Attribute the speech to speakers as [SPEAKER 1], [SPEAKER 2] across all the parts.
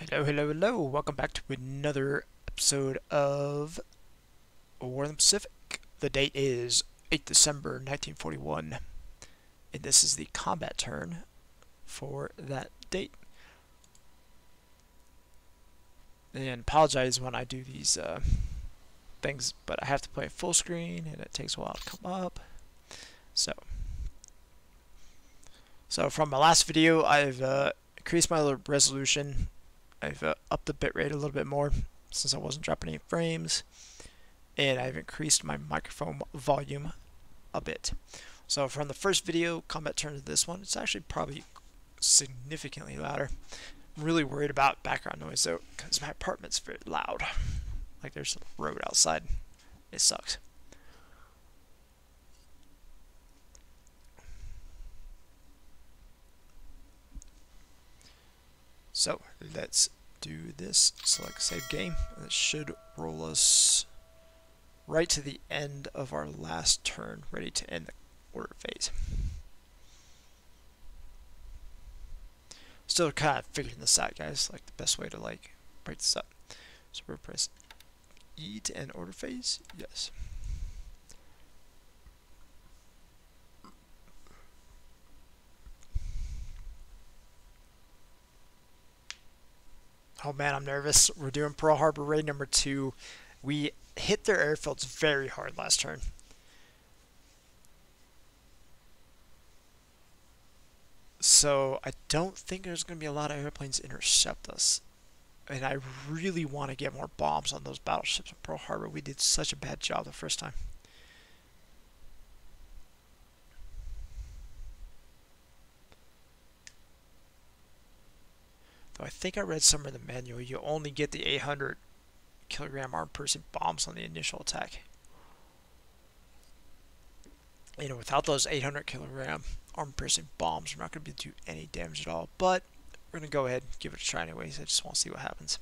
[SPEAKER 1] Hello, hello, hello. Welcome back to another episode of War in the Pacific. The date is 8th December 1941, and this is the combat turn for that date. And apologize when I do these things, but I have to play full screen, and it takes a while to come up. So from my last video, I've increased my resolution. I've upped the bitrate a little bit more since I wasn't dropping any frames, and I've increased my microphone volume a bit. So from the first video, combat turn to this one, it's actually probably significantly louder. I'm really worried about background noise though, because my apartment's very loud. Like there's a road outside. It sucks. So let's do this. Select save game. It should roll us right to the end of our last turn, ready to end the order phase. Still kind of figuring this out, guys, like the best way to like break this up. So we're press E to end order phase. Yes. Oh man, I'm nervous. We're doing Pearl Harbor raid number 2. We hit their airfields very hard last turn. So I don't think there's going to be a lot of airplanes to intercept us. And I really want to get more bombs on those battleships in Pearl Harbor. We did such a bad job the first time. Though I think I read somewhere in the manual, you only get the 800 kilogram armed person bombs on the initial attack. You know, without those 800 kilogram armed person bombs, we're not going to be able to do any damage at all. But we're going to go ahead and give it a try anyways. I just want to see what happens.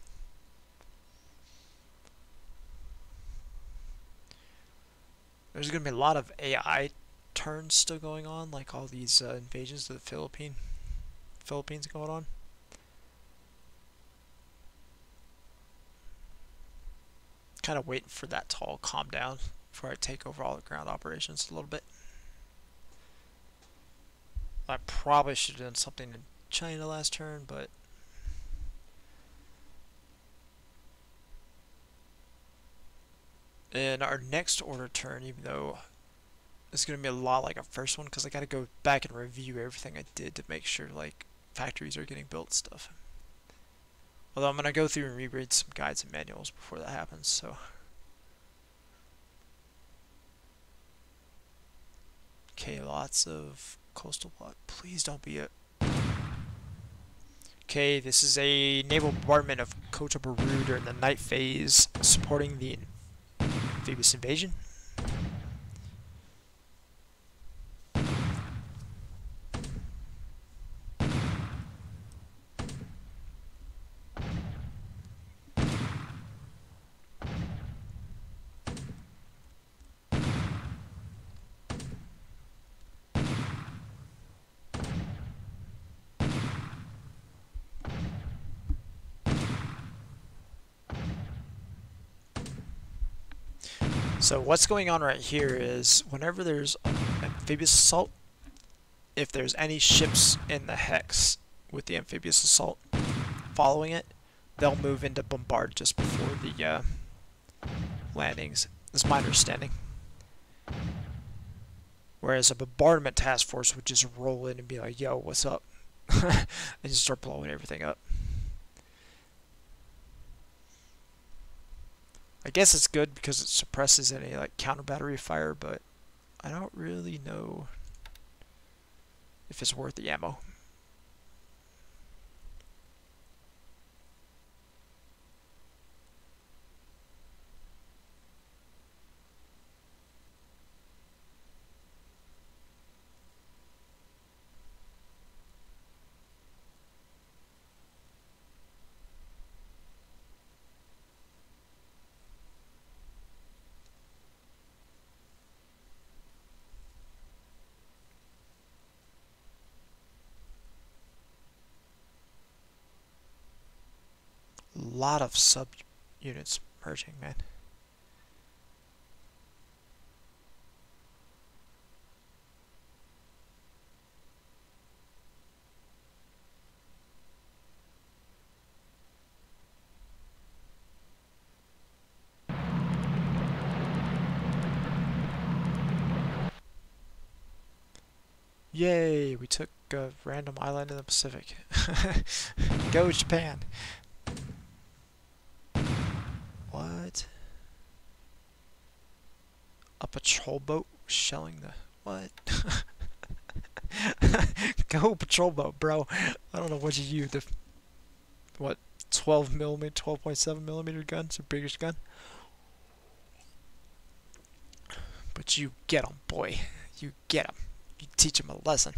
[SPEAKER 1] There's going to be a lot of AI turns still going on, like all these invasions of the Philippines going on. Kind of waiting for that to all calm down before I take over all the ground operations a little bit. I probably should have done something in China last turn, but in our next order turn, even though it's going to be a lot like our first one, because I got to go back and review everything I did to make sure like factories are getting built and stuff. Although I'm going to go through and reread some guides and manuals before that happens, so. Okay, lots of coastal plot. Please don't be a... Okay, this is a naval bombardment of Kota Baru during the night phase, supporting the amphibious invasion. So what's going on right here is whenever there's amphibious assault, if there's any ships in the hex with the amphibious assault following it, they'll move into bombard just before the landings. That's my understanding. Whereas a bombardment task force would just roll in and be like, yo, what's up? And just start blowing everything up. I guess it's good because it suppresses any like counter battery fire, but I don't really know if it's worth the ammo. lot of sub units merging, man. Yay, we took a random island in the Pacific. Go Japan. What? A patrol boat shelling the... What? Go patrol boat, bro. I don't know what you use. The... What? 12 millimeter, 12.7 millimeter gun? It's a biggish gun. But you get 'em, boy. You get 'em. You teach him a lesson.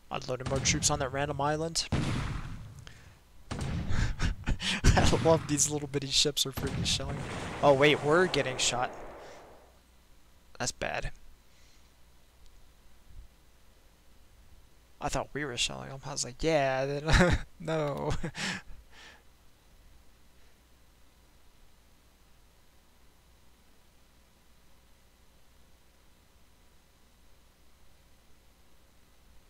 [SPEAKER 1] Unloading more troops on that random island. I love these little bitty ships are freaking shelling. Oh wait, we're getting shot. That's bad. I thought we were shelling them. I was like, yeah, then no.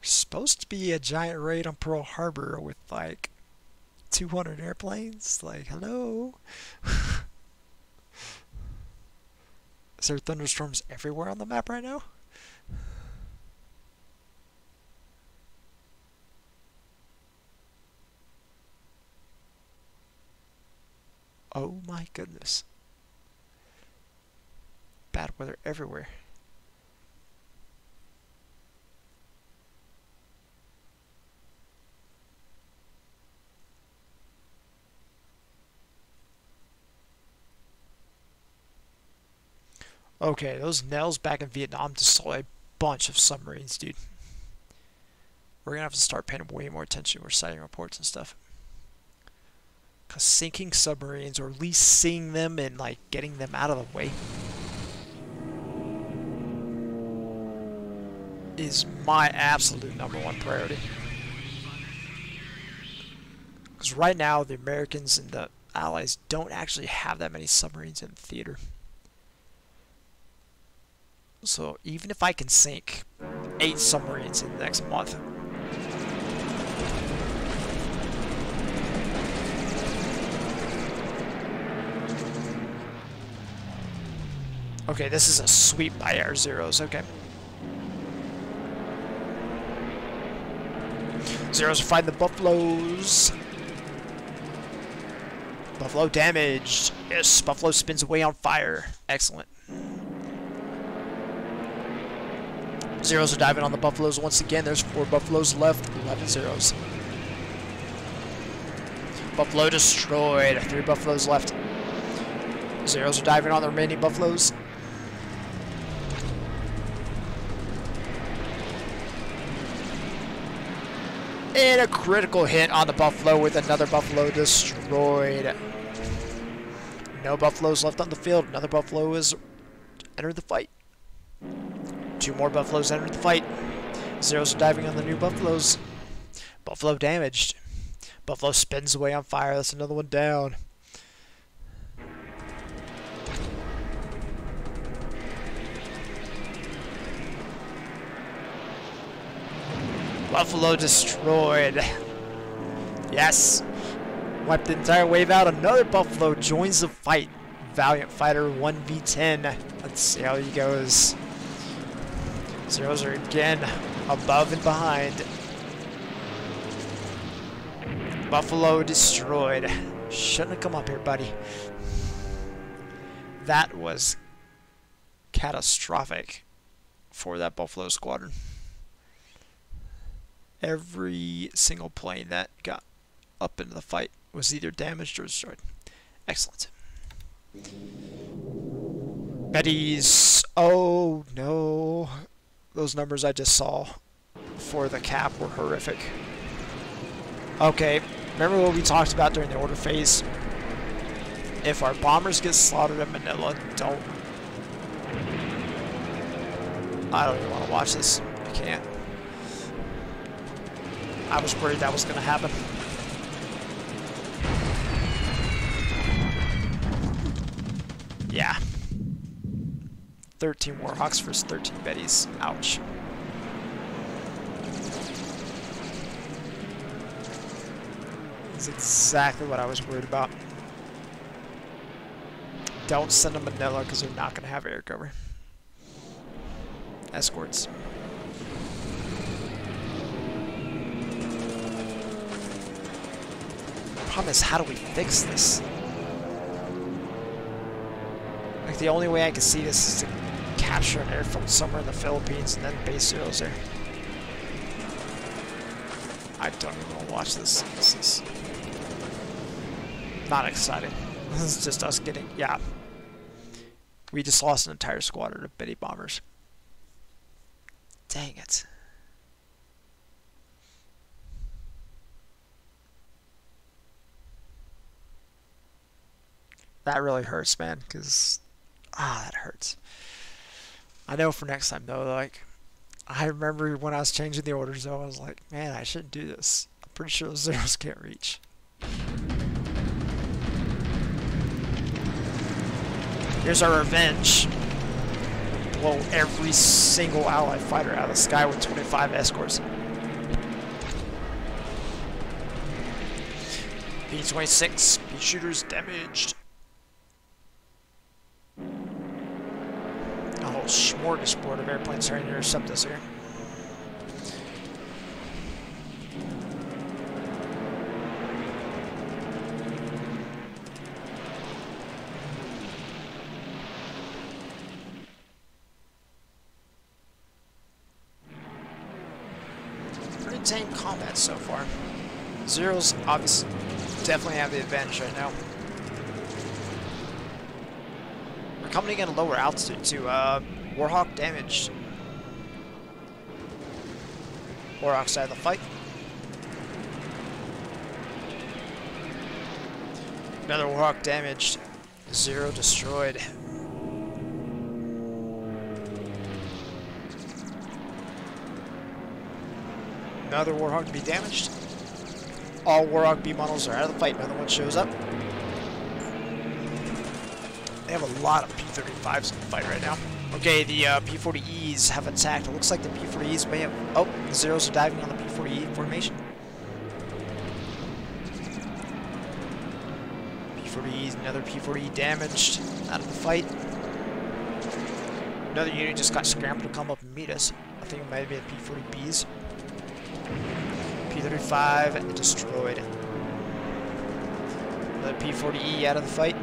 [SPEAKER 1] Supposed to be a giant raid on Pearl Harbor with like 200 airplanes. Like, hello? Is there thunderstorms everywhere on the map right now? Oh my goodness. Bad weather everywhere. Okay, those Nels back in Vietnam destroy a bunch of submarines, dude. We're gonna have to start paying way more attention. We're citing reports and stuff. Because sinking submarines, or at least seeing them and like getting them out of the way, is my absolute #1 priority. Because right now the Americans and the Allies don't actually have that many submarines in the theater. So even if I can sink 8 submarines in the next month, okay, this is a sweep by our Zeros, okay. Zeros are fighting the Buffaloes. Buffalo damaged. Yes, Buffalo spins away on fire. Excellent. Zeros are diving on the Buffaloes once again. There's 4 Buffaloes left, 11 Zeros. Buffalo destroyed. 3 Buffaloes left. Zeros are diving on the remaining Buffaloes. And a critical hit on the Buffalo with another Buffalo destroyed. No Buffaloes left on the field. Another Buffalo has entered the fight. 2 more Buffaloes entered the fight. Zeros are diving on the new Buffaloes. Buffalo damaged. Buffalo spins away on fire. That's another one down. Buffalo destroyed. Yes. Wiped the entire wave out. Another Buffalo joins the fight. Valiant Fighter 1v10. Let's see how he goes. Zeros are again above and behind. Buffalo destroyed. Shouldn't have come up here, buddy. That was catastrophic for that Buffalo squadron. Every single plane that got up into the fight was either damaged or destroyed. Excellent. Betty's. Oh no. Those numbers I just saw for the cap were horrific. Okay, remember what we talked about during the order phase? If our bombers get slaughtered at Manila, I don't even want to watch this. I can't. I was worried that was going to happen. Yeah. 13 Warhawks versus 13 Bettys. Ouch. That's exactly what I was worried about. Don't send them Manila because they're not going to have air cover. Escorts. Problem is, how do we fix this? Like, the only way I can see this is to capture an airfield somewhere in the Philippines and then base zeros there. I don't even want to watch this. This is not exciting. This is just us getting, yeah. We just lost an entire squadron of Betty bombers. Dang it. That really hurts, man, because, that hurts. I know for next time, though, like, I remember when I was changing the orders, though, I was like, man, I shouldn't do this. I'm pretty sure those zeros can't reach. Here's our revenge. Blow every single Allied fighter out of the sky with 25 escorts. B-26, B shooters damaged. A whole smorgasbord of airplanes trying to intercept us here. Pretty tame combat so far. Zeros obviously definitely have the advantage right now. We're coming in at a lower altitude too. Warhawk damaged. Warhawk's out of the fight. Another Warhawk damaged. Zero destroyed. Another Warhawk to be damaged. All Warhawk B models are out of the fight. Another one shows up. They have a lot of P-35s in the fight right now. Okay, the P-40Es have attacked. It looks like the P-40Es may have... Oh, the Zeros are diving on the P-40E formation. P-40Es, another P-40E damaged. Out of the fight. Another unit just got scrambled to come up and meet us. I think it might be the P-40Bs. P-35 destroyed. Another P-40E out of the fight.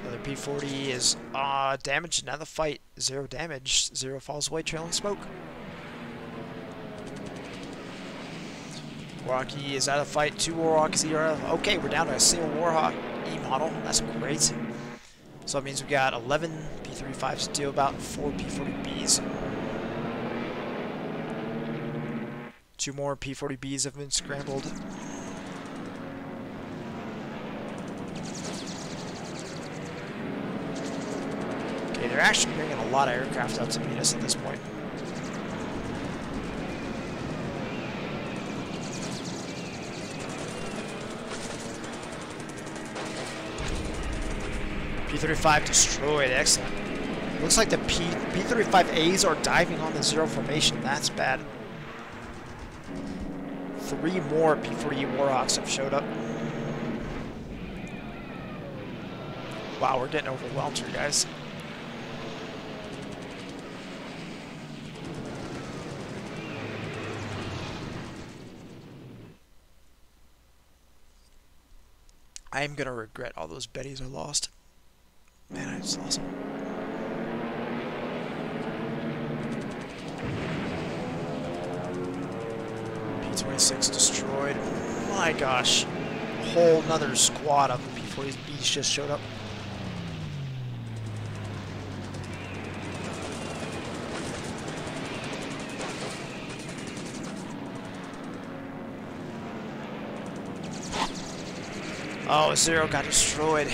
[SPEAKER 1] Another P-40E is damaged. Another fight. Zero damage. Zero falls away trailing smoke. Warhawk E is out of the fight. Two Warhawks E are out of... Okay, we're down to a single Warhawk E model. That's great. So that means we got 11 P-35s to deal about, 4 P-40Bs. 2 more P-40Bs have been scrambled. Okay, they're actually bringing a lot of aircraft out to meet us at this point. P-35 destroyed, excellent. Looks like the P-35As are diving on the zero formation, that's bad. 3 more P-40E Warhawks have showed up. Wow, we're getting overwhelmed here, guys. I am gonna regret all those Bettys I lost. Man, I just lost them. P-26 destroyed. My gosh. A whole nother squad of P-40Bs just showed up. Oh, Zero got destroyed.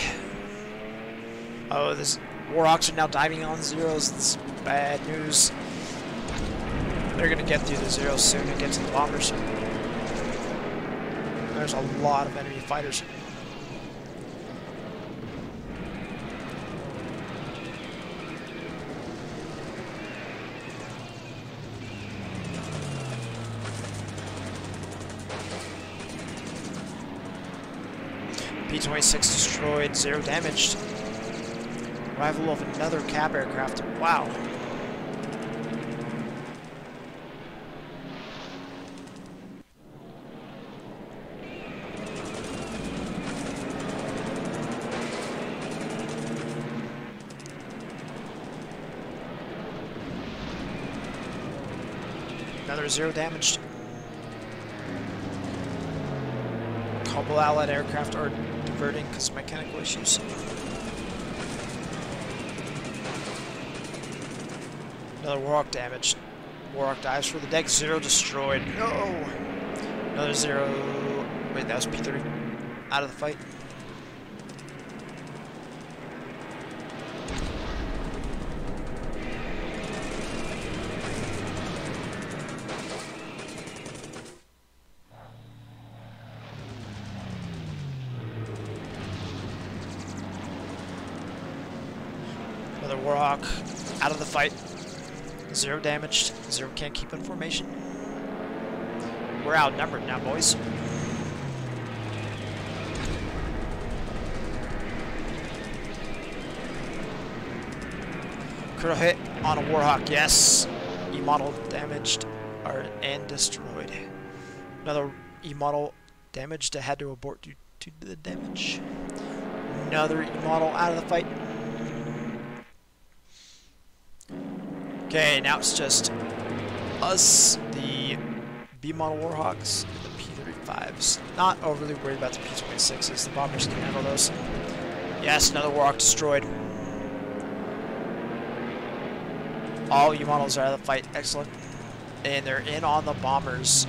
[SPEAKER 1] Oh, this Warhawks are now diving on Zeros. It's bad news. They're gonna get through the Zeros soon and get to the bombers. There's a lot of enemy fighters. P-26 destroyed, 0 damaged. Arrival of another cap aircraft. Wow. Another 0 damaged. Couple allied aircraft are diverting because of mechanical issues. Another Warhawk damaged. Warhawk dives for the deck. 0 destroyed. No! Another 0. Wait, that was P-30 out of the fight. Another Warhawk out of the fight. 0 damaged. 0 can't keep in formation. We're outnumbered now, boys. Critical hit on a Warhawk, yes. E-model damaged and destroyed. Another E-model damaged. I had to abort due to the damage. Another E-model out of the fight. Okay, now it's just us, the B-model Warhawks, and the P-35s. Not overly worried about the P-26s. The bombers can handle those. Yes, another Warhawk destroyed. All U-models are out of the fight. Excellent. And they're in on the bombers.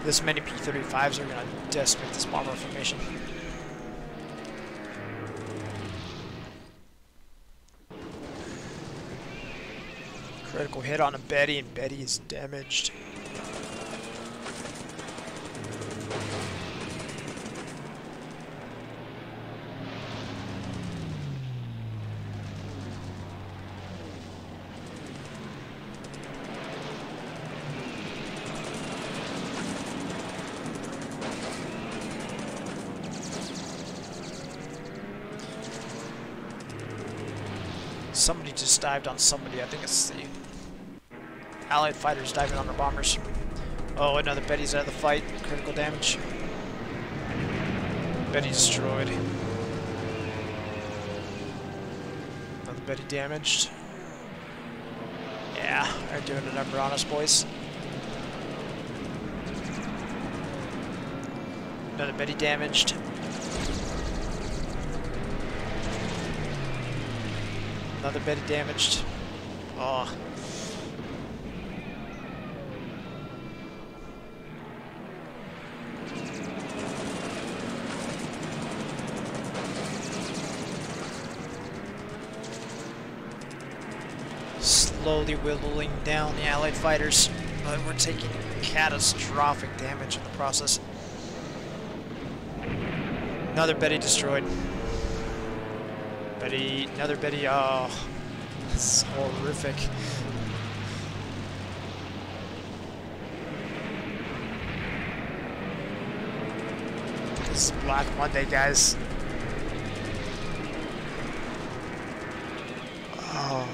[SPEAKER 1] This many P-35s are going to decimate this bomber formation. Critical hit on a Betty, and Betty is damaged. Somebody just dived on somebody. I think it's the Allied fighters diving on the bombers. Oh, another Betty's out of the fight. Critical damage. Betty destroyed. Another Betty damaged. Yeah, they're doing a number on us, boys. Another Betty damaged. Another Betty damaged. Oh. Slowly whittling down the Allied fighters, but we're taking catastrophic damage in the process. Another Betty destroyed. Another Betty, oh, this is horrific. This is Black Monday, guys. Oh.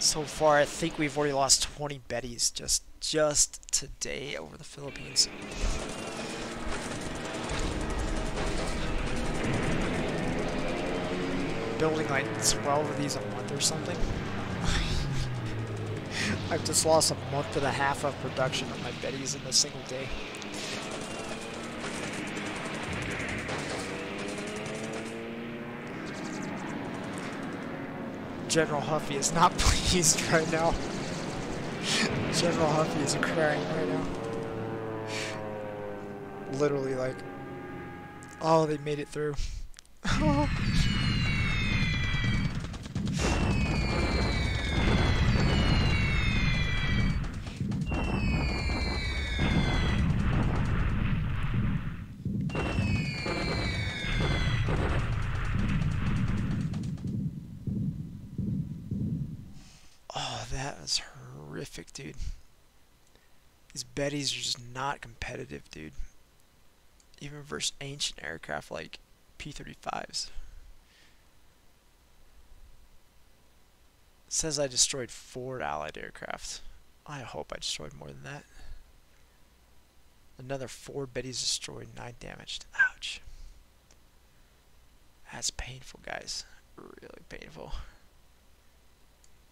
[SPEAKER 1] So far, I think we've already lost 20 Bettys just today over the Philippines. Building like 12 of these a month or something. I've just lost a month and a half of production of my Bettys in a single day. General Huffy is not pleased right now. General Huffy is crying right now. Literally, like, oh, they made it through. Oh, that was horrific, dude. These Bettys are just not competitive, dude. Even versus ancient aircraft like P-35s. It says I destroyed 4 Allied aircraft. I hope I destroyed more than that. Another 4 Bettys destroyed, 9 damaged. Ouch. That's painful, guys. Really painful.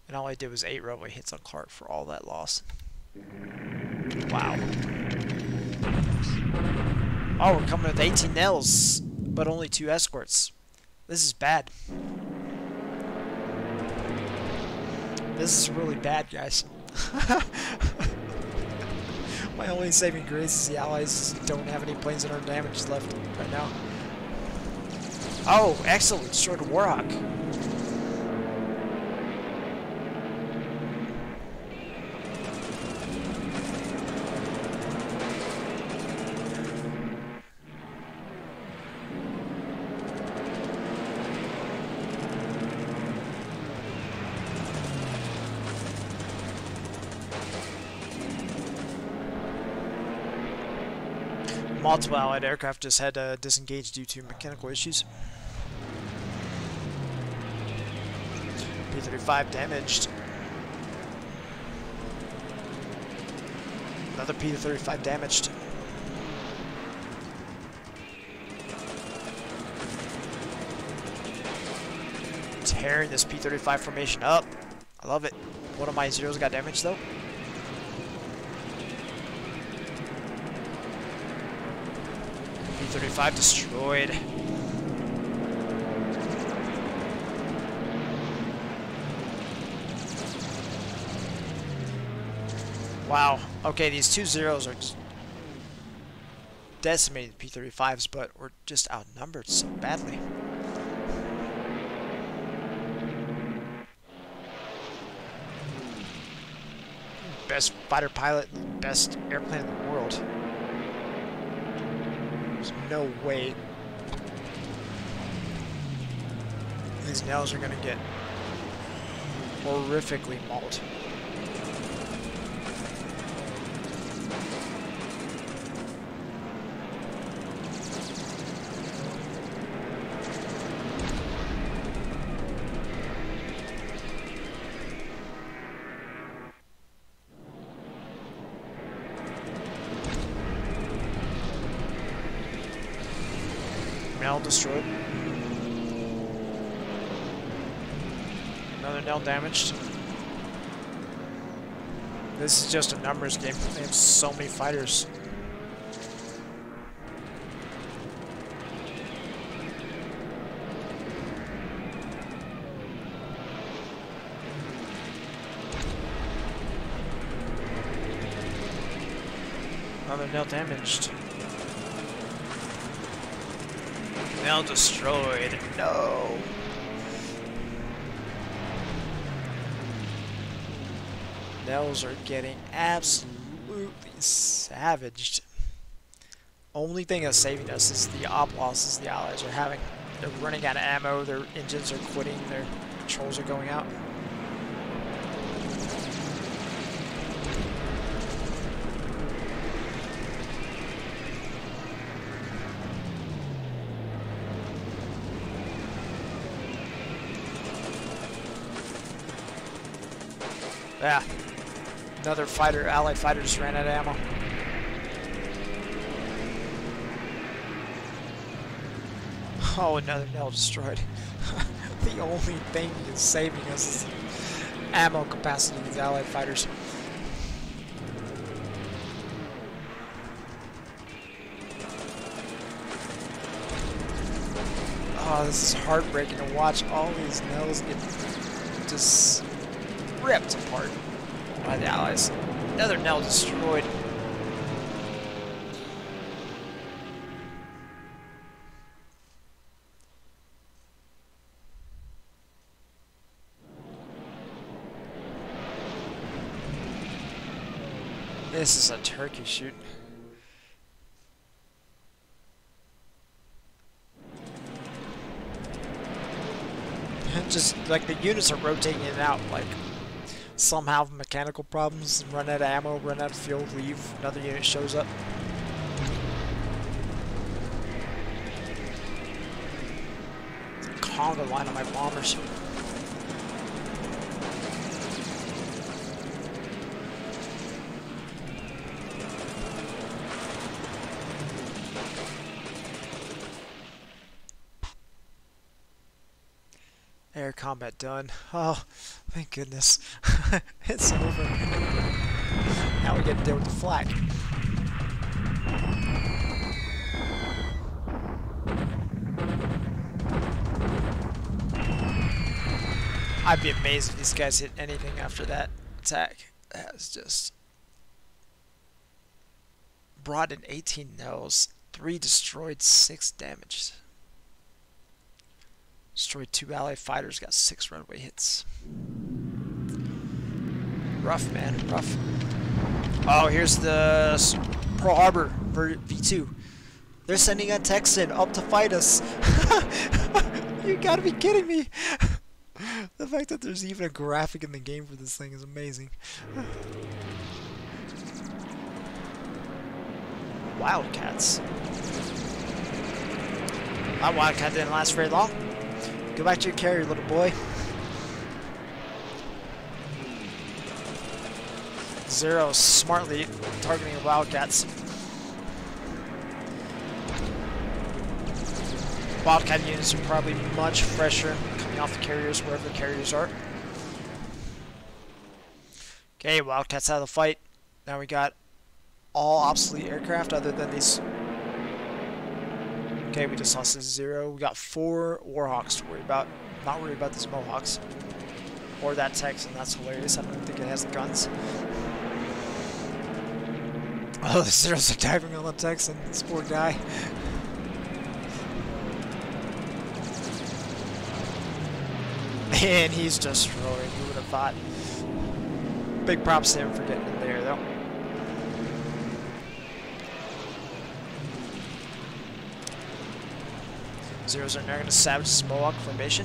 [SPEAKER 1] And all I did was 8 runway hits on Clark for all that loss. Wow. Oh, we're coming with 18 Nels, but only 2 escorts. This is bad. This is really bad, guys. My only saving grace is the Allies don't have any planes that are damaged left right now. Oh, excellent. Destroyed a Warhawk. Multiple Allied aircraft just had to disengage due to mechanical issues. P-35 damaged. Another P-35 damaged. Tearing this P-35 formation up. I love it. One of my Zeros got damaged though. P-35 destroyed. Wow. Okay, these 2 Zeros are just decimating P-35s, but we're just outnumbered so badly. Best fighter pilot, best airplane in the world. There's no way these nails are going to get horrifically mauled. Nell destroyed. Another Nell damaged. This is just a numbers game. They have so many fighters. Another Nell damaged. Nell destroyed. No. Nells are getting absolutely savaged. Only thing that's saving us is the op losses the Allies are having. They're running out of ammo, their engines are quitting, their controls are going out. Yeah, another fighter, Allied fighter just ran out of ammo. Oh, another Nell destroyed. The only thing that's saving us is ammo capacity of these Allied fighters. Oh, this is heartbreaking to watch all these Nells get just ripped apart by the Allies. Another Nell destroyed. This is a turkey shoot. Just like the units are rotating in and out, like some have mechanical problems, run out of ammo, run out of fuel, leave, another unit shows up. Conga line on my bombers. Air combat done. Oh, thank goodness. It's over. Now we get to deal with the flak. I'd be amazed if these guys hit anything after that attack. That was just... brought in 18 nels, 3 destroyed, 6 damaged. Destroyed 2 allied fighters, got 6 runaway hits. Rough, man, rough. Oh, here's the Pearl Harbor V2. They're sending a Texan up to fight us. You gotta be kidding me. The fact that there's even a graphic in the game for this thing is amazing. Wildcats. That Wildcat didn't last very long. Go back to your carrier, little boy. Zero smartly targeting Wildcats. Wildcat units are probably much fresher coming off the carriers, wherever the carriers are. Okay, Wildcats out of the fight. Now we got all obsolete aircraft other than these. Okay, we just lost a 0. We got 4 Warhawks to worry about. Not worried about these Mohawks. Or that Texan, that's hilarious. I don't even think it has the guns. Oh, the Zeros are diving on the Texan. This poor guy. And he's destroyed. Who would have thought? Big props to him for getting in there, though. Zeros are now going to savage this Mohawk formation.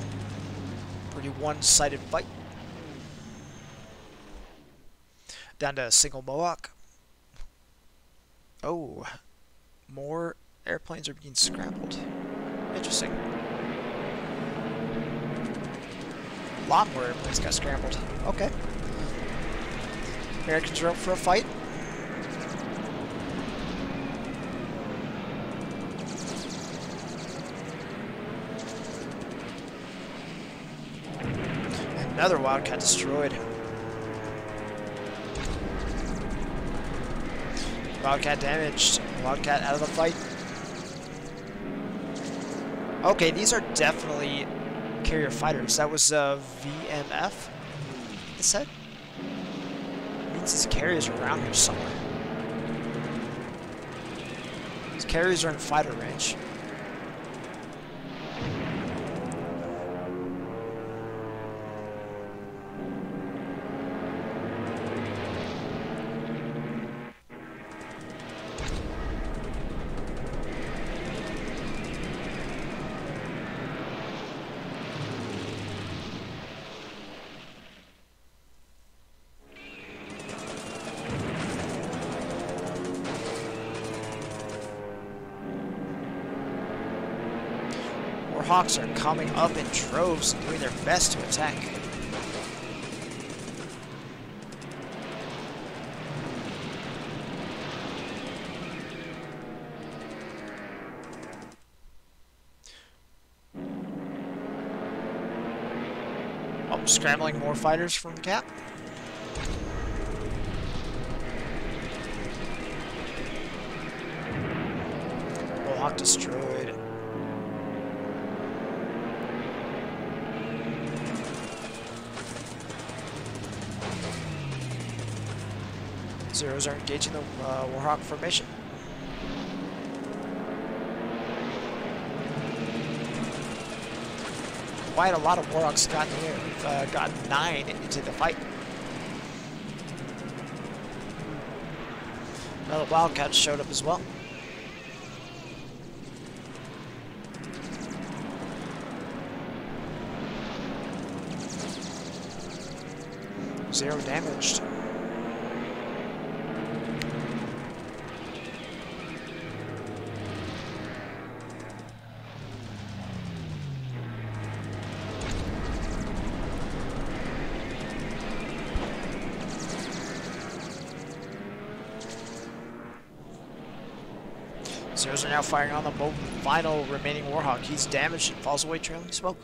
[SPEAKER 1] Pretty one-sided fight. Down to a single Mohawk. Oh, more airplanes are being scrambled. Interesting. A lot more airplanes got scrambled. Okay. Americans are up for a fight. Another Wildcat destroyed. Wildcat damaged. Wildcat out of the fight. Okay, these are definitely carrier fighters. That was VMF, it said. It means these carriers are around here somewhere. These carriers are in fighter range. Hawks are coming up in droves and doing their best to attack. Oh, scrambling more fighters from the cap. Mohawk destroyed. Zeros are engaging the Warhawk formation. Quite a lot of Warhawks gotten here. We've gotten 9 into the fight. Another Wildcat showed up as well. Zero damaged. Zeros are now firing on the final remaining Warhawk. He's damaged and falls away trailing smoke.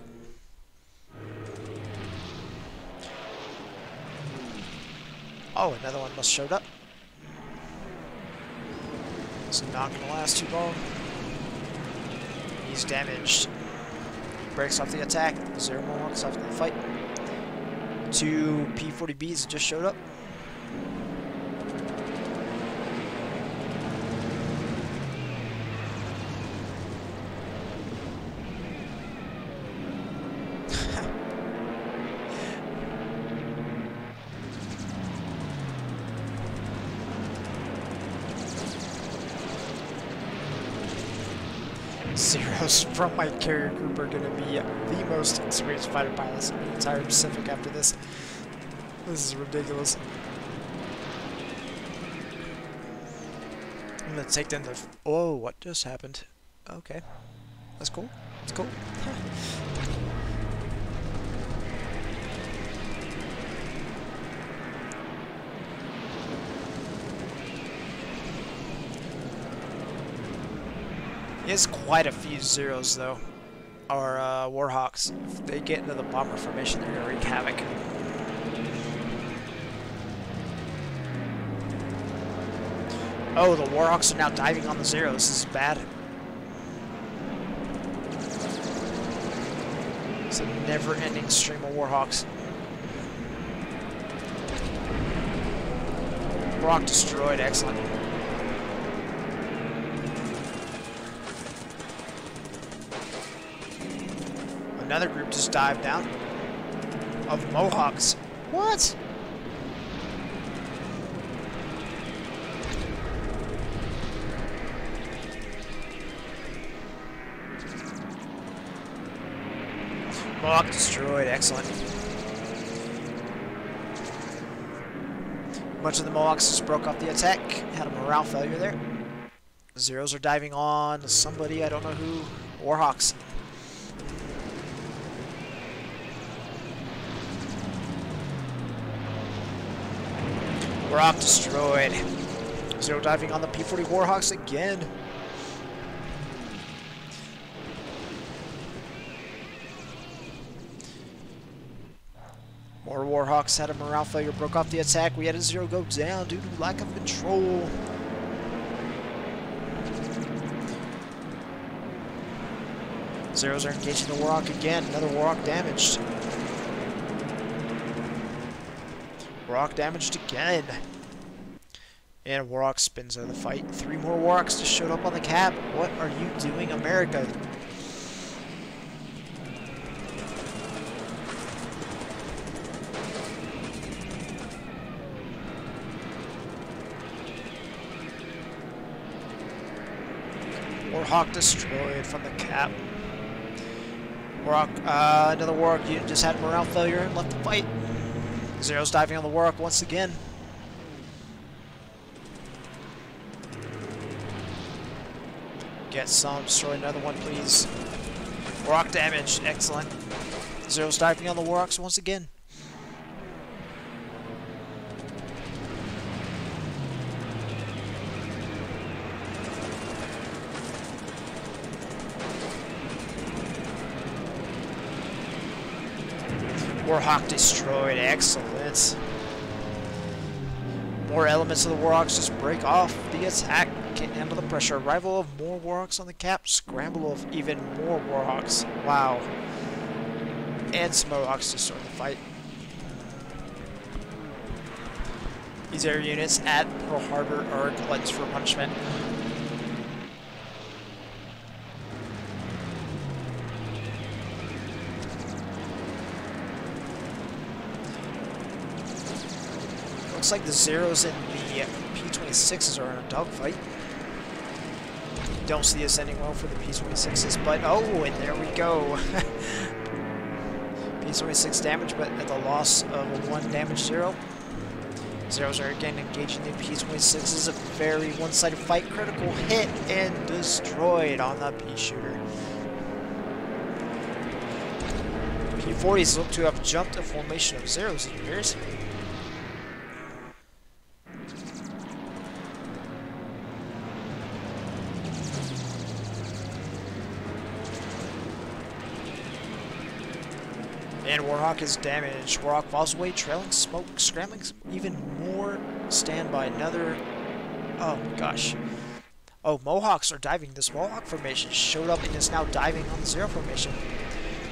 [SPEAKER 1] Oh, another one must have showed up. It's not going to last too long. He's damaged. Breaks off the attack. Zero more walks off the fight. 2 P-40Bs just showed up. Zeros from my carrier group are going to be the most experienced fighter pilots in the entire Pacific after this. This is ridiculous. I'm going to take them to... Oh, what just happened? Okay. That's cool. That's cool. There's quite a few Zeros, though, or Warhawks. If they get into the bomber formation, they're going to wreak havoc. Oh, the Warhawks are now diving on the Zeros. This is bad. It's a never-ending stream of Warhawks. Warhawk destroyed. Excellent. Another group just dived down of Mohawks. What? Mohawk destroyed. Excellent. Much of the Mohawks just broke off the attack. Had a morale failure there. Zeros are diving on somebody, I don't know who. Warhawks. Warhawk destroyed. Zero diving on the P-40 Warhawks again. More Warhawks had a morale failure, broke off the attack. We had a Zero go down due to lack of control. Zeros are engaging the Warhawk again. Another Warhawk damaged. Warhawk damaged again. And Warhawk spins out of the fight. 3 more Warhawks just showed up on the cap. What are you doing, America? Warhawk destroyed from the cap. Warhawk, another Warhawk unit just had morale failure and left the fight. Zero's diving on the Warhawk once again. Get some, destroy another one, please. Warhawk damage, excellent. Zero's diving on the Warhawks once again. Warhawk destroyed, excellent. More elements of the Warhawks just break off the attack. Can't handle the pressure. Arrival of more Warhawks on the cap. Scramble of even more Warhawks. Wow. And some Mohawks destroy the fight. These air units at Pearl Harbor are gluttons for punishment. Looks like the Zeros and the P-26s are in a dogfight. Don't see this ending well for the P-26s, but oh, and there we go. P-26 damage, but at the loss of 1 damage 0. Zeros are again engaging the P-26s. A very one-sided fight. Critical hit and destroyed on the P-shooter. P-40s look to have jumped a formation of Zeros, it appears. And Warhawk is damaged. Warhawk falls away, trailing smoke, scrambling even more. Stand by another. Oh my gosh. Oh, Mohawks are diving. This Mohawk formation showed up and is now diving on the Zero formation.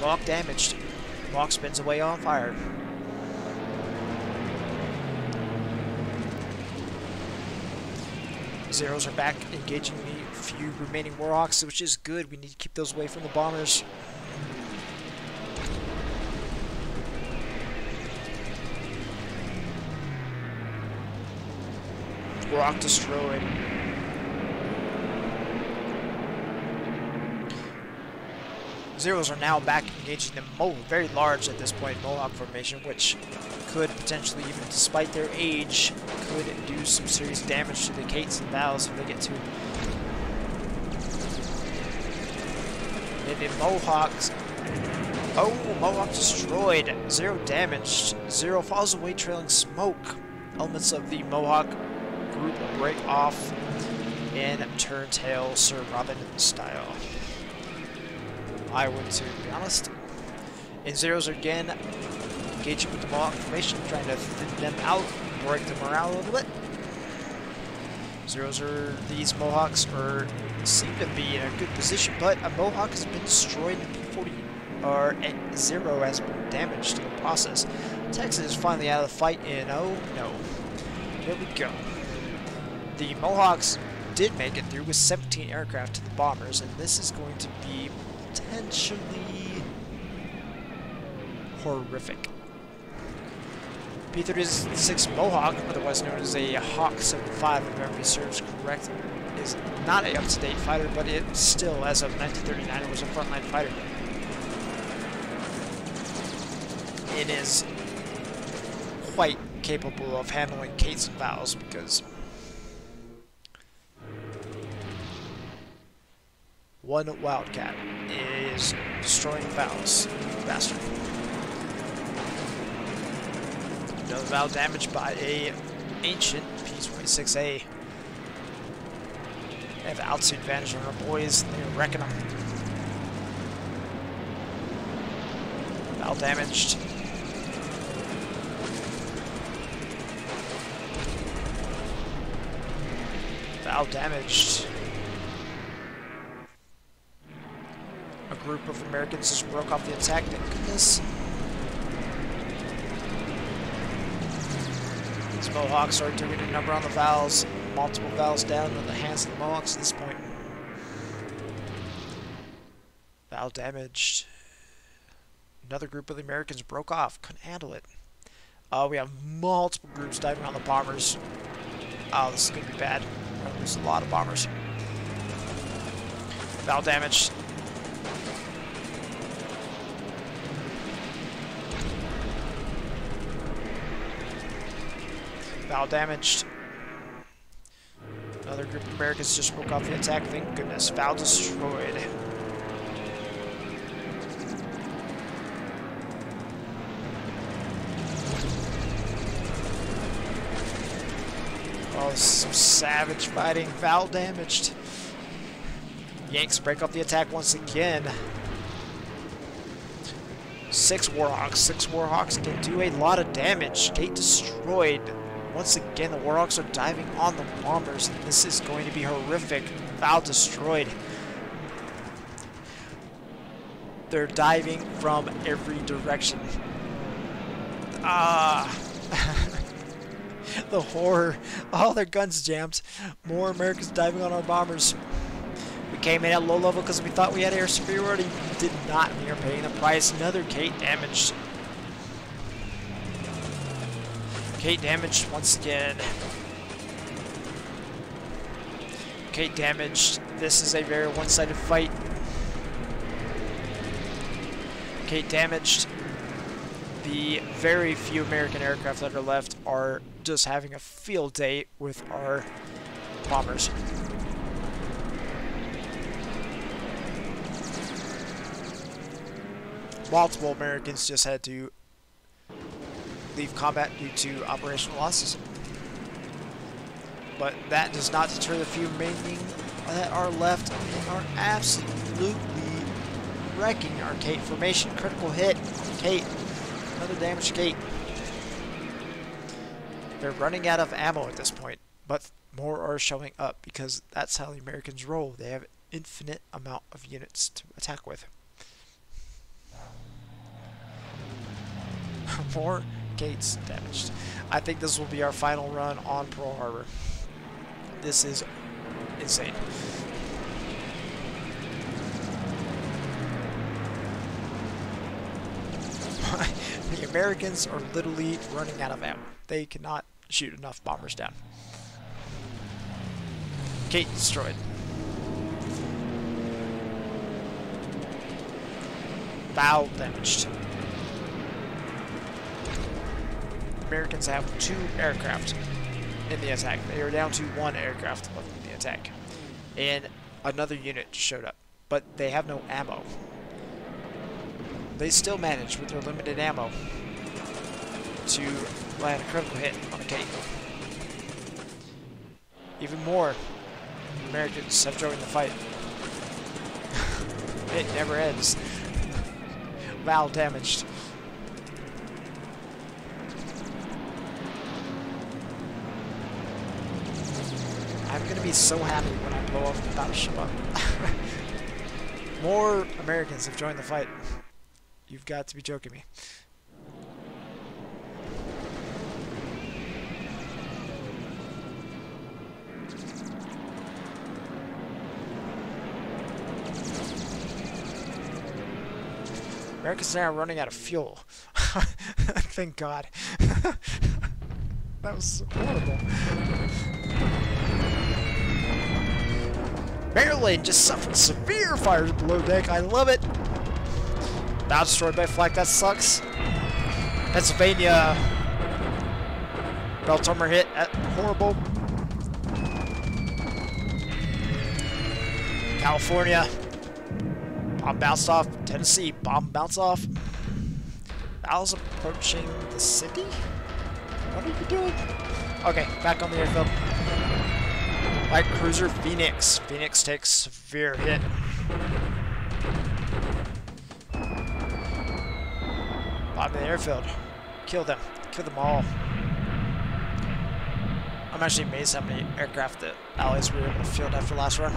[SPEAKER 1] Mohawk damaged. Mohawk spins away on fire. Zeros are back engaging the few remaining Warhawks, which is good. We need to keep those away from the bombers. Warhawk destroyed. Zeros are now back engaging the very large at this point Mohawk formation, which could potentially, even despite their age, could do some serious damage to the Kates and Vals if they get to. And the Mohawks. Oh, Mohawk destroyed. Zero damaged. Zero falls away trailing smoke. Elements of the Mohawk group break off and turn tail Sir Robin style. I would too, to be honest. And Zeros are again engaging with the Mohawk formation, trying to thin them out, break the morale a little bit. These Mohawks seem to be in a good position, but a Mohawk has been destroyed and P-40 or Zero has been damaged in the process. Texas is finally out of the fight, and oh no. Here we go. The Mohawks did make it through with 17 aircraft to the bombers, and this is going to be potentially horrific. P-36 Mohawk, otherwise known as a Hawk 75, if memory serves correct, is not an up-to-date fighter, but it still, as of 1939, was a frontline fighter. It is quite capable of handling Kates and Vals because one Wildcat is destroying Vals. Bastard. Another Val damaged by a ancient P-26A. They have altitude advantage on our boys. They're wrecking them. Val damaged. Val damaged. A group of Americans just broke off the attack, thank goodness. These Mohawks are doing a number on the Vals. Multiple Vals down in the hands of the Mohawks at this point. Val damaged. Another group of the Americans broke off, couldn't handle it. We have multiple groups diving on the bombers. Oh, this is going to be bad. We're going to lose a lot of bombers. Val damaged. Val damaged. Another group of Americans just broke off the attack. Thank goodness. Val destroyed. Oh, some savage fighting. Val damaged. Yanks break off the attack once again. 6 Warhawks. 6 Warhawks can do a lot of damage. Kate destroyed. Once again, the Warhawks are diving on the bombers, and this is going to be horrific. Val destroyed. They're diving from every direction. The horror. All their guns jammed. More Americans diving on our bombers. We came in at low level because we thought we had air superiority. We did not. We are paying the price. Another Kate damaged. Kate damaged once again. Kate damaged. This is a very one-sided fight. Kate damaged. The very few American aircraft that are left are just having a field day with our bombers. Multiple Americans just had to leave combat due to operational losses. But that does not deter the few remaining that are left and are absolutely wrecking our Kate formation. Critical hit. Kate. Another damaged Kate. They're running out of ammo at this point, but more are showing up because that's how the Americans roll. They have an infinite amount of units to attack with. More Kates damaged. I think this will be our final run on Pearl Harbor. This is insane. The Americans are literally running out of ammo. They cannot shoot enough bombers down. Kate destroyed. Bow damaged. Americans have 2 aircraft in the attack. They are down to 1 aircraft left in the attack. And another unit just showed up. But they have no ammo. They still manage with their limited ammo to land a critical hit on a Kate. Even more Americans have joined the fight. It never ends. Val damaged. I'm gonna be so happy when I blow up the battleship up. More Americans have joined the fight. You've got to be joking me. Americans now are running out of fuel. Thank God. That was horrible. Maryland just suffered severe fires below deck. I love it. Now destroyed by flak. That sucks. Pennsylvania. Belt armor hit. Horrible. California. Bomb bounced off. Tennessee. Bomb bounced off. Val's approaching the city? What are you doing? Okay, back on the airfield. Light cruiser Phoenix. Phoenix takes severe hit. Bomb the airfield. Kill them. Kill them all. I'm actually amazed how many aircraft the Allies were able to field after last run.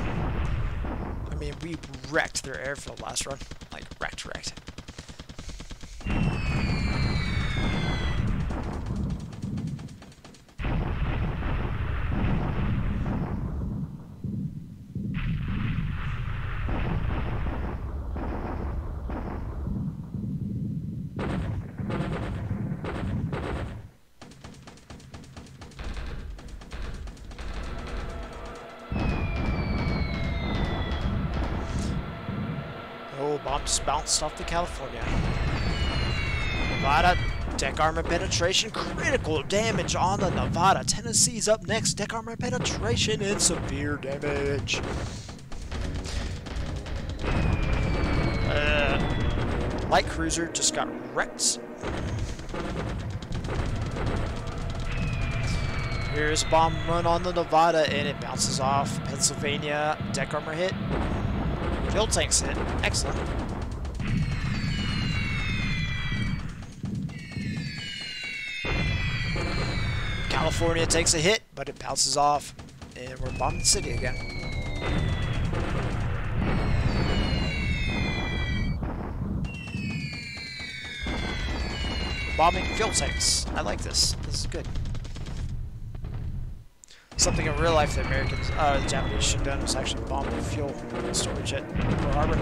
[SPEAKER 1] I mean, we wrecked their airfield last run. Like, wrecked. Bomb just bounced off to California. Nevada, deck armor penetration, critical damage on the Nevada. Tennessee's up next, deck armor penetration and severe damage. Light cruiser just got wrecked. Here's a bomb run on the Nevada and it bounces off. Pennsylvania, deck armor hit. Fuel tanks hit. Excellent. California takes a hit, but it bounces off, and we're bombing the city again. Bombing fuel tanks. I like this. This is good. Something in real life the Americans, the Japanese should have done was actually bomb the fuel storage at Pearl Harbor.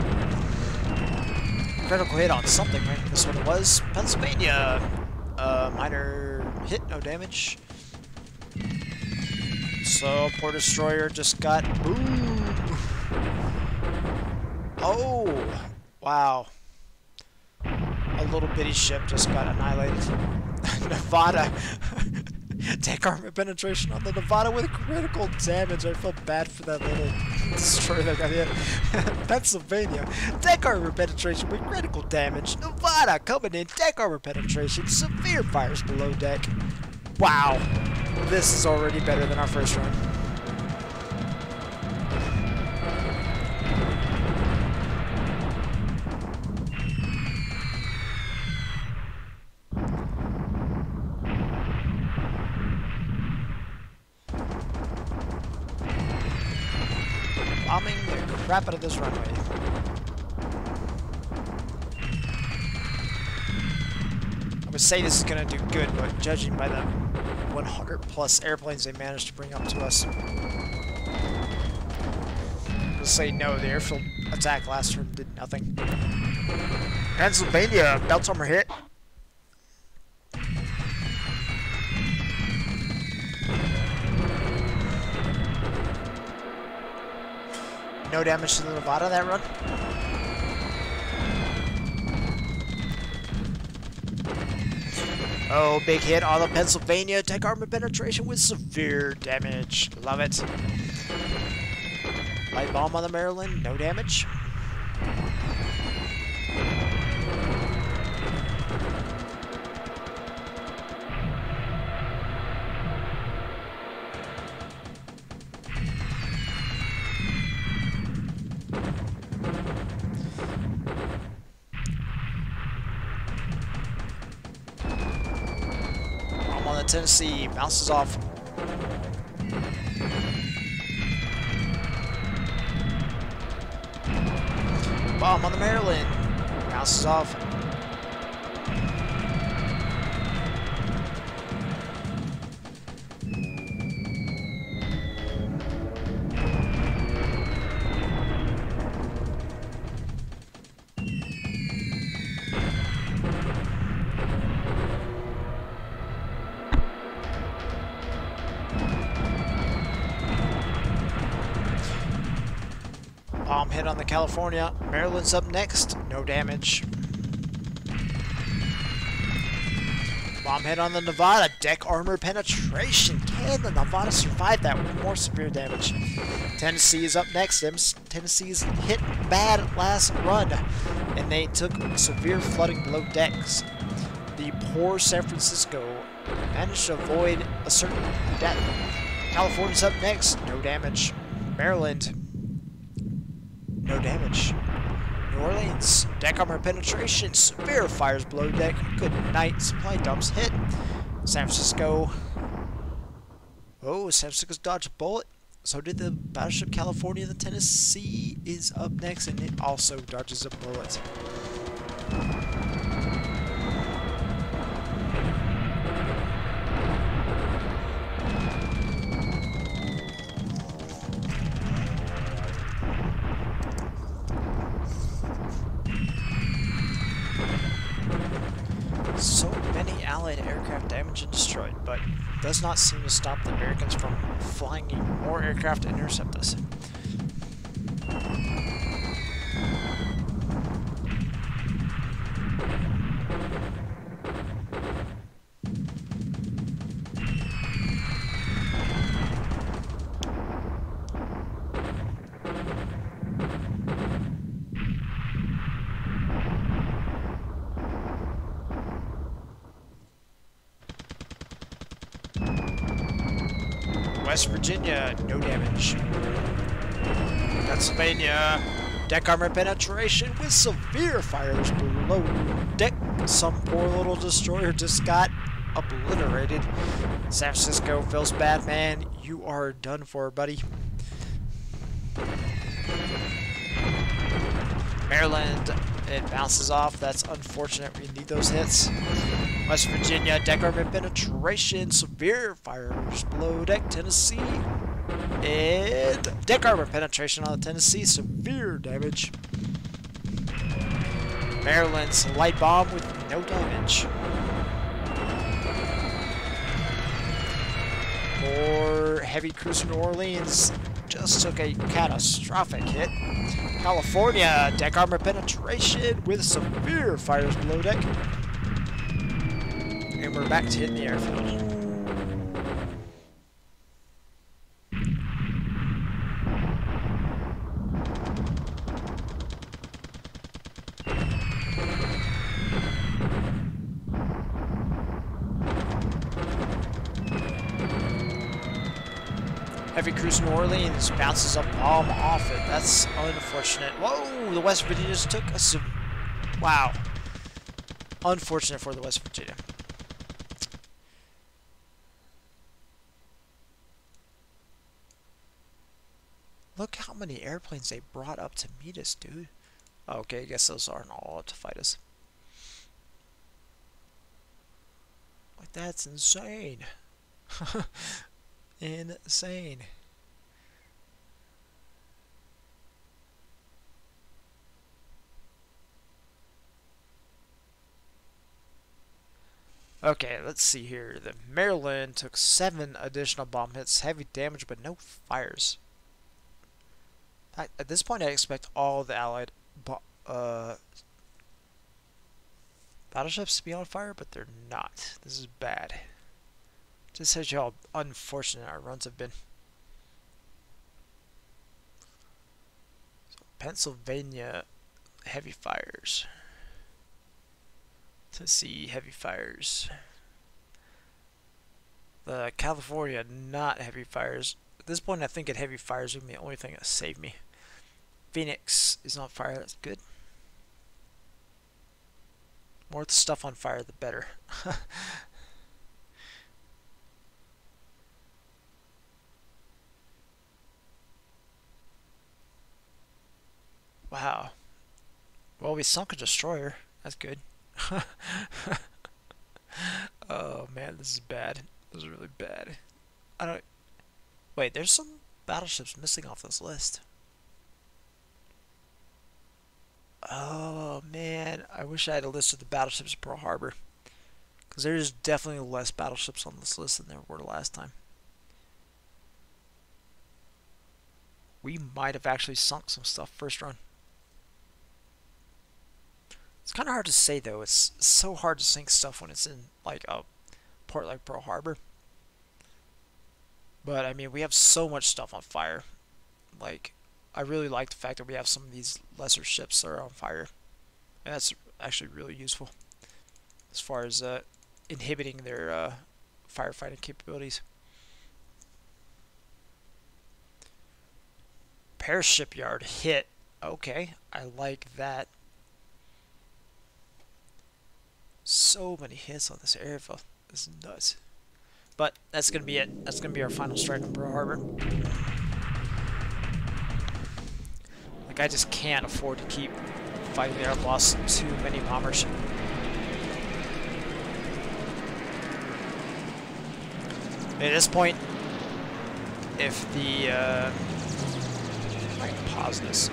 [SPEAKER 1] Critical hit on something, right? This one was Pennsylvania. Minor hit, no damage. So, Port Destroyer just got boom. Oh, wow. A little bitty ship just got annihilated. Nevada. Tank armor penetration on the Nevada with critical damage. I felt bad for that little destroyer that got hit. Pennsylvania. Tank armor penetration with critical damage. Nevada coming in. Tank armor penetration. Severe fires below deck. Wow. This is already better than our first run. Bombing the crap out of this runway. I would say this is going to do good, but judging by the 100 plus airplanes they managed to bring up to us, we'll say no. The airfield attack last turn did nothing. Pennsylvania, belt armor hit. No damage to the Nevada that run. Oh, big hit on the Pennsylvania. Tank armor penetration with severe damage. Love it. Light bomb on the Maryland. No damage. Tennessee bounces off. Bomb on the Maryland. Bounces off. Bomb hit on the California. Maryland's up next. No damage. Bomb hit on the Nevada. Deck armor penetration. Can the Nevada survive that with more severe damage? Tennessee is up next. Tennessee's hit bad last run, and they took severe flooding below decks. The poor San Francisco managed to avoid a certain death. California's up next. No damage. Maryland. No damage. New Orleans, deck armor penetration, severe fires below deck. Good night. Supply dumps hit. San Francisco. Oh, San Francisco's dodged a bullet. So did the battleship California. The Tennessee is up next, and it also dodges a bullet. So many Allied aircraft damaged and destroyed, but does not seem to stop the Americans from flying more aircraft to intercept us. West Virginia, no damage. Pennsylvania, deck armor penetration with severe fires below deck. Some poor little destroyer just got obliterated. San Francisco feels bad, man. You are done for, buddy. Maryland It bounces off. That's unfortunate. We need those hits. West Virginia, deck armor penetration. Severe fires below deck. Tennessee. And deck armor penetration on the Tennessee. Severe damage. Maryland's light bomb with no damage. More heavy cruiser New Orleans just took a catastrophic hit. California, deck armor penetration with severe fires below deck. And we're back to hitting the airfield. Heavy cruise New Orleans bounces a bomb off it. That's unfortunate. Whoa, the West Virginia just took a... Wow. Unfortunate for the West Virginia. Look how many airplanes they brought up to meet us, dude. Okay, I guess those aren't all out to fight us. Like, that's insane. Insane. Okay, let's see here. The Maryland took 7 additional bomb hits, heavy damage, but no fires. At this point, I expect all the Allied battleships to be on fire, but they're not. This is bad. Just shows you how unfortunate our runs have been. So, Pennsylvania, heavy fires. Tennessee, heavy fires. The California, not heavy fires. At this point, I think at heavy fires is going to be the only thing that saved me. Phoenix is on fire. That's good. More stuff on fire, the better. Wow. Well, we sunk a destroyer. That's good. Oh man, this is bad. This is really bad. I don't... Wait, there's some battleships missing off this list. Oh man, I wish I had a list of the battleships at Pearl Harbor. Because there's definitely less battleships on this list than there were last time. We might have actually sunk some stuff first run. It's kind of hard to say though. It's so hard to sink stuff when it's in like a port like Pearl Harbor. But I mean, we have so much stuff on fire. Like, I really like the fact that we have some of these lesser ships that are on fire. And that's actually really useful as far as inhibiting their firefighting capabilities. Paris shipyard hit. Okay, I like that. So many hits on this airfield. This is nuts. But that's going to be it. That's going to be our final strike on Pearl Harbor. Like, I just can't afford to keep fighting there. I've lost too many bombers. At this point, if the... I can pause this.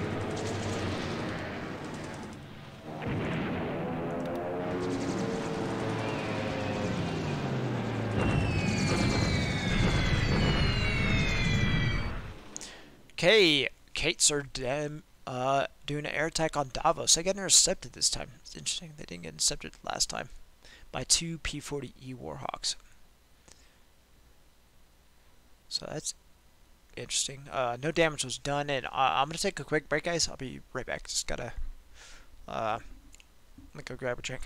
[SPEAKER 1] Okay, Kates are doing an air attack on Davos. They got intercepted this time. It's interesting. They didn't get intercepted last time by 2 P-40E Warhawks. So that's interesting. No damage was done, and I'm gonna take a quick break, guys. I'll be right back. Just gotta let me go grab a drink.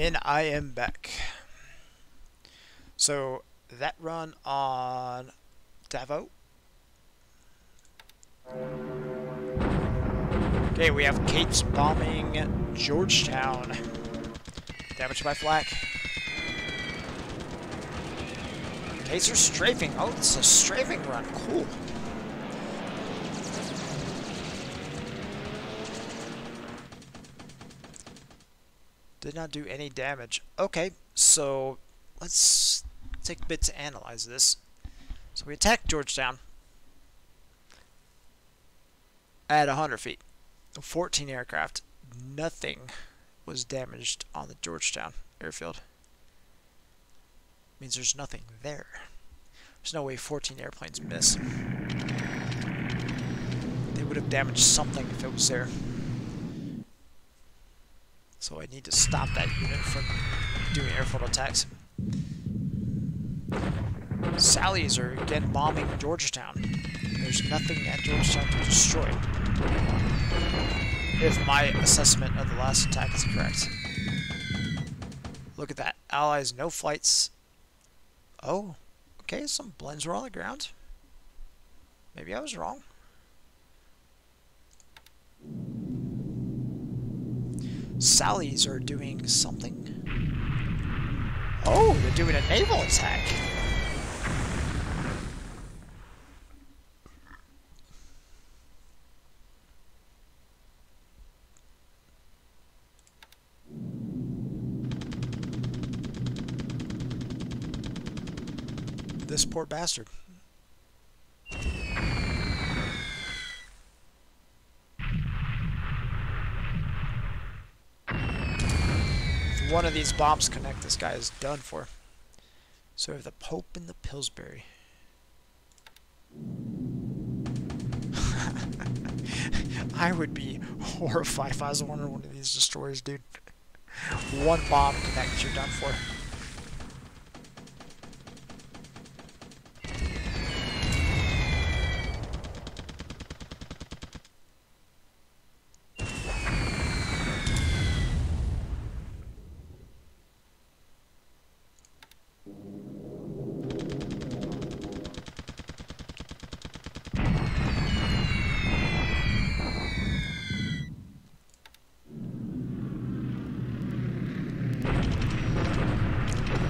[SPEAKER 1] And I am back. So that run on Davo. Okay, we have Kate's bombing Georgetown. Damage by flak. Kate's are strafing. Oh, this is a strafing run. Cool. Did not do any damage. Okay, so let's take a bit to analyze this. So we attacked Georgetown at 100 feet. 14 aircraft. Nothing was damaged on the Georgetown airfield. Means there's nothing there. There's no way 14 airplanes miss. They would have damaged something if it was there. So I need to stop that unit from doing airfield attacks. Sallies are again bombing Georgetown. There's nothing at Georgetown to destroy. If my assessment of the last attack is correct. Look at that. Allies, no flights. Oh, okay, some blends were on the ground. Maybe I was wrong. Sallies are doing something. Oh, they're doing a naval attack. This poor bastard. If one of these bombs connect, this guy is done for. So we have the Pope and the Pillsbury. I would be horrified if I was one of these destroyers, dude. One bomb connects, you're done for.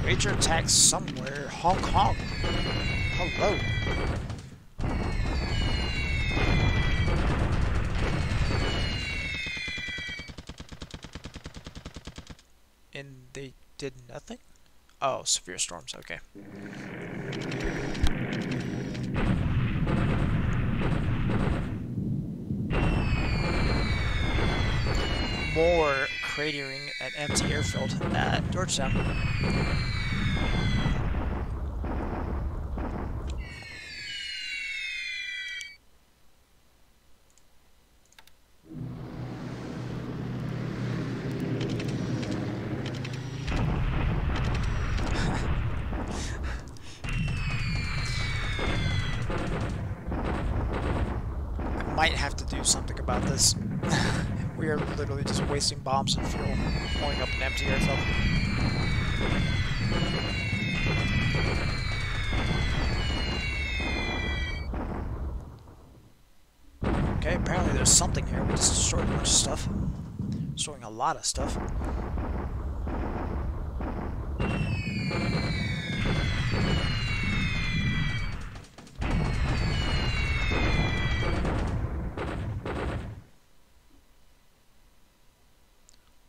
[SPEAKER 1] Major attacks somewhere. Hong Kong. Hello. And they did nothing? Oh, severe storms. Okay. More cratering at empty airfield at Georgetown. Might have to do something about this. We are literally just wasting bombs and fuel, blowing up an empty airfield. Okay, apparently there's something here. We just destroyed a bunch of stuff. Destroying a lot of stuff.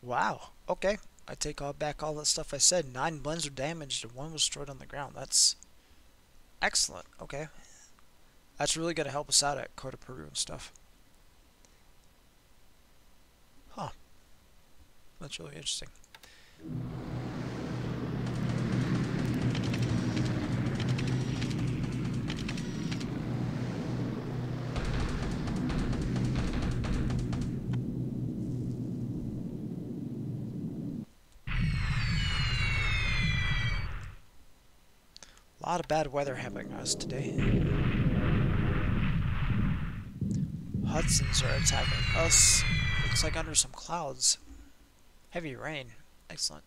[SPEAKER 1] Wow, okay. I take back all that stuff I said. 9 blends are damaged and 1 was destroyed on the ground. That's excellent, okay. That's really going to help us out at Kota Peru and stuff. Huh. That's really interesting. A lot of bad weather happening us today. Hudsons are attacking us. Looks like under some clouds. Heavy rain. Excellent.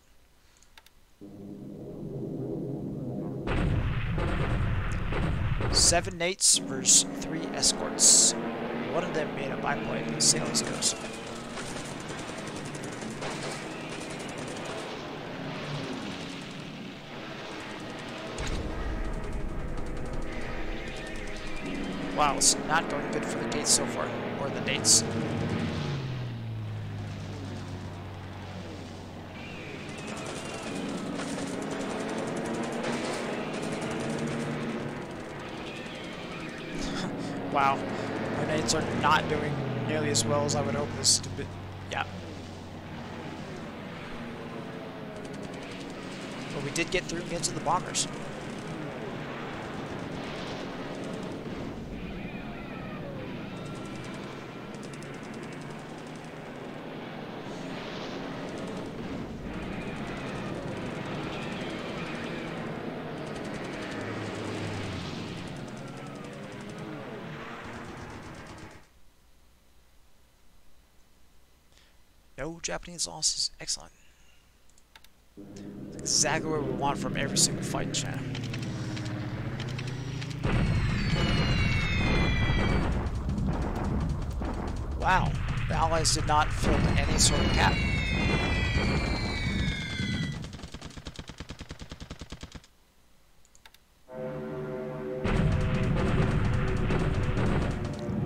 [SPEAKER 1] Seven Nates versus 3 escorts. One of them made a biplane in Sailor's Coast. Wow, it's not going good for the Gates so far, or the Nates. Wow, our Nates are not doing nearly as well as I would hope this to be. Yeah. But we did get through and get to the bombers. No Japanese losses. Excellent. That's exactly what we want from every single fight in China. Wow. The Allies did not fill any sort of gap.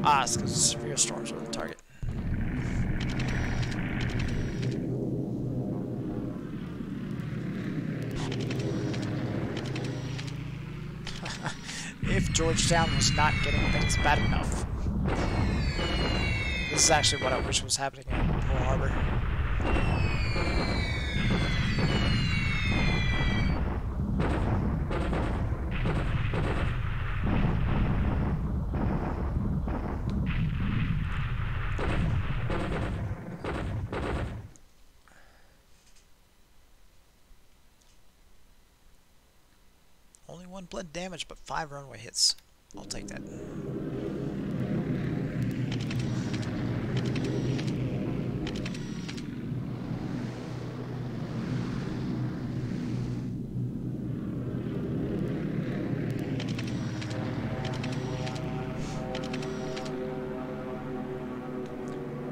[SPEAKER 1] Ah, it's because severe storms were the target. If Georgetown was not getting things bad enough. This is actually what I wish was happening in Pearl Harbor. Only 1 blend damage, but 5 runway hits. I'll take that.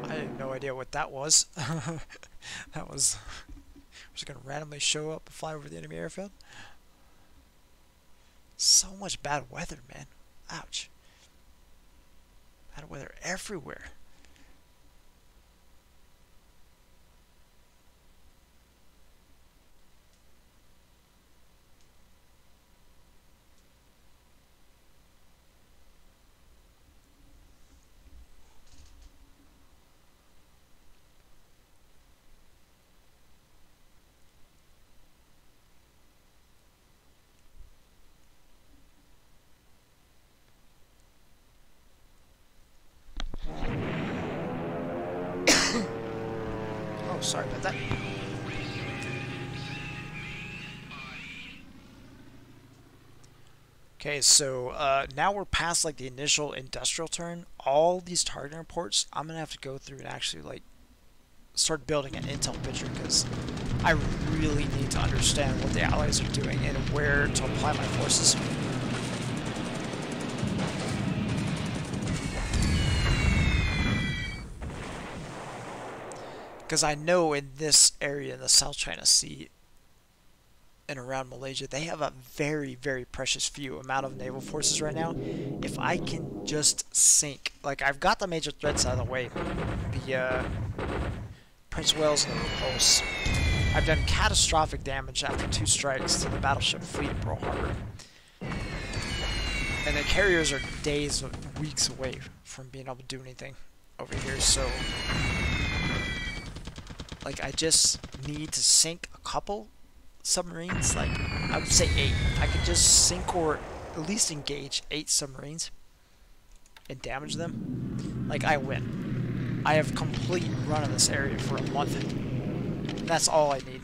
[SPEAKER 1] I had no idea what that was. That was just gonna randomly show up and fly over the enemy airfield. So much bad weather, man. Ouch. Bad weather everywhere. Sorry about that. Okay, so now we're past like the initial industrial turn. All these targeting reports, I'm gonna have to go through and actually like start building an intel picture because I really need to understand what the Allies are doing and where to apply my forces. Because I know in this area in the South China Sea and around Malaysia, they have a very, very precious few amount of naval forces right now. If I can just sink, like I've got the major threats out of the way, the Prince Wales and the Repulse. I've done catastrophic damage after 2 strikes to the battleship fleet at Pearl Harbor. And the carriers are days or weeks away from being able to do anything over here, so like I just need to sink a couple submarines, like I would say 8. I could just sink or at least engage 8 submarines and damage them. Like I win. I have complete run of this area for a month. That's all I need.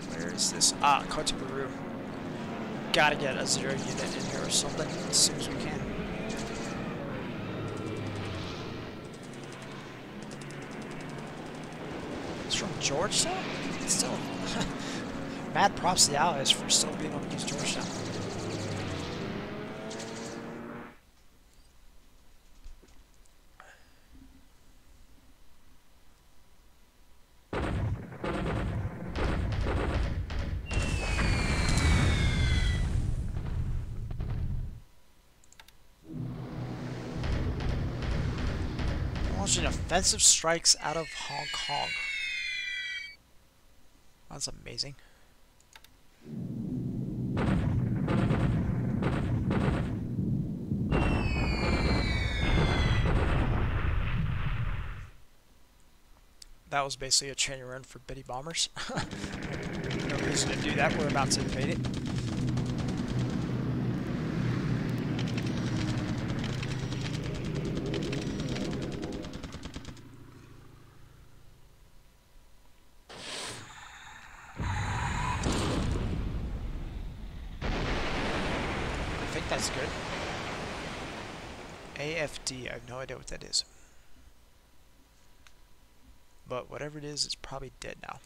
[SPEAKER 1] Where is this? Ah, Cote Peru. Gotta get a 0 unit in here or something as soon as we can. It's from Georgetown? It's still... Mad props to the Allies for still being able to use Georgetown. Launching offensive strikes out of Hong Kong. That's amazing. That was basically a training run for Bitty bombers. No reason to do that. We're about to invade it. I think that's good. AFD, I have no idea what that is. But whatever it is, it's probably dead now.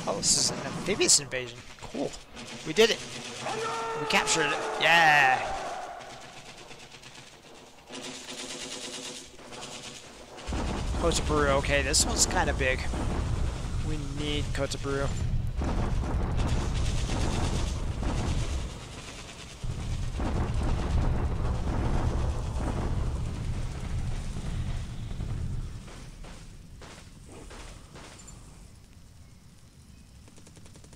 [SPEAKER 1] Oh, this is an amphibious invasion. Cool. We did it. We captured it. Yeah. Cotaburu. Okay, this one's kind of big. We need Cotaburu.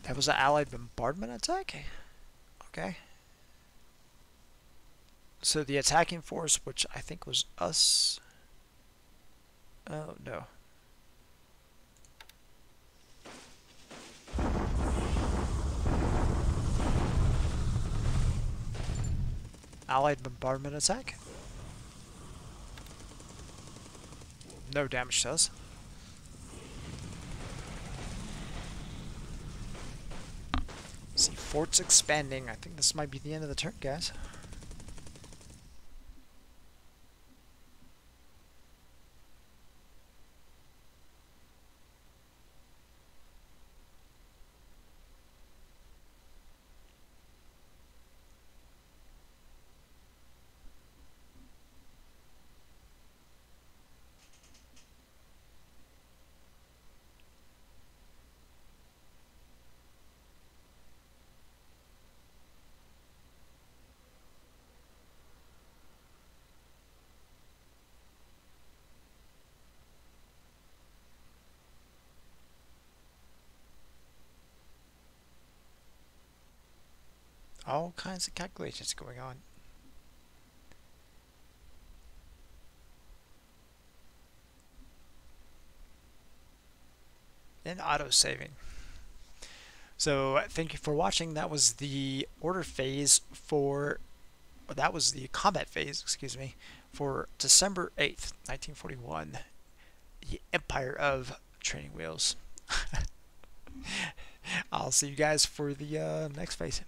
[SPEAKER 1] That was an Allied bombardment attack? Okay. So the attacking force, which I think was us... Oh, no. Allied bombardment attack? No damage to us. See, fort's expanding. I think this might be the end of the turn, guys. All kinds of calculations going on. And auto-saving. So thank you for watching. That was the order phase for, or that was the combat phase, excuse me, for December 8th, 1941. The Empire of Training Wheels. I'll see you guys for the next phase.